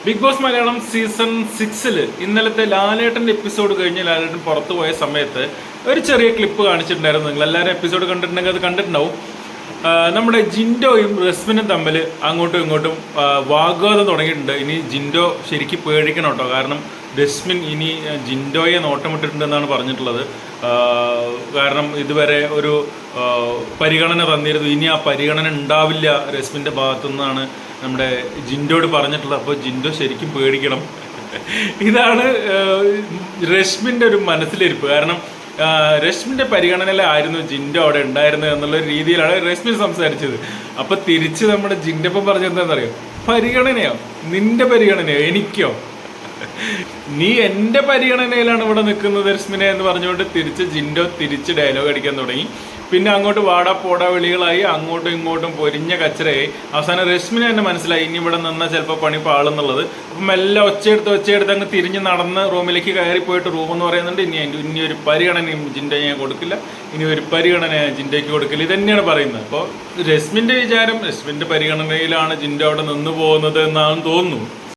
Big boss Malayalam season 6 ഇന്നലത്തെ ലാലേട്ടൻ്റെ episode കഴിഞ്ഞ് ലാലേട്ടൻ പുറത്തു പോയ സമയത്ത് ഒരു ചെറിയ ക്ലിപ്പ് കാണിച്ചിട്ടുണ്ടായിരുന്നു. നിങ്ങൾ എല്ലാവരും എപ്പിസോഡ് കണ്ടിട്ടുണ്ടെങ്കിൽ അത് കണ്ടിട്ടുണ്ടാവും. നമ്മുടെ ജിൻഡോയും റസ്മിനും തമ്മിൽ അങ്ങോട്ടും ഇങ്ങോട്ടും വാഗ്വാദം തുടങ്ങിയിട്ടുണ്ട്. ഇനി ജിൻഡോ ശരിക്കും പേടിക്കണം കേട്ടോ, കാരണം റസ്മിൻ ഇനി ജിൻഡോയെ നോട്ടമിട്ടിട്ടുണ്ടെന്നാണ് പറഞ്ഞിട്ടുള്ളത്. കാരണം ഇതുവരെ ഒരു പരിഗണന തന്നിരുന്നു, ഇനി ആ പരിഗണന ഉണ്ടാവില്ല റസ്മിൻ്റെ ഭാഗത്തുനിന്നാണ് നമ്മുടെ ജിൻഡോയോട് പറഞ്ഞിട്ടുള്ളത്. അപ്പോൾ ജിൻഡോ ശരിക്കും പേടിക്കണം. ഇതാണ് രശ്മിൻ്റെ ഒരു മനസ്സിലിരിപ്പ്. കാരണം രശ്മിൻ്റെ പരിഗണനയിലായിരുന്നു ജിൻഡോ അവിടെ ഉണ്ടായിരുന്നത് എന്നുള്ള രീതിയിലാണ് രശ്മി സംസാരിച്ചത്. അപ്പോൾ തിരിച്ച് നമ്മുടെ ജിൻഡപ്പം പറഞ്ഞെന്താണെന്നറിയോ, പരിഗണനയോ, നിന്റെ പരിഗണനയോ, എനിക്കോ, നീ എൻ്റെ പരിഗണനയിലാണ് ഇവിടെ നിൽക്കുന്നത് രശ്മിനെ എന്ന് പറഞ്ഞുകൊണ്ട് തിരിച്ച് ജിൻഡോ തിരിച്ച് ഡയലോഗ് അടിക്കാൻ തുടങ്ങി. പിന്നെ അങ്ങോട്ട് വാടാ പോടാ വിളികളായി, അങ്ങോട്ടും ഇങ്ങോട്ടും പൊരിഞ്ഞ കച്ചറയായി. അവസാനം രശ്മിനെ തന്നെ മനസ്സിലായി ഇനി ഇവിടെ നിന്നാൽ ചിലപ്പോൾ പണി പാളുന്നുള്ളത്. അപ്പം എല്ലാം ഒച്ചയെടുത്ത് അങ്ങ് തിരിഞ്ഞ് നടന്ന് റൂമിലേക്ക് കയറിപ്പോയിട്ട് റൂമെന്ന് പറയുന്നുണ്ട്, ഇനി ഒരു പരിഗണനയും ജിൻഡോ ഞാൻ കൊടുക്കില്ല, ഇനി ഒരു പരിഗണന ജിൻഡോയ്ക്ക് കൊടുക്കില്ല, ഇത് തന്നെയാണ് പറയുന്നത്. അപ്പോൾ രശ്മിൻ്റെ വിചാരം രശ്മിൻ്റെ പരിഗണനയിലാണ് ജിൻഡോ അവിടെ നിന്ന് പോകുന്നത് എന്നാണ് തോന്നുന്നു.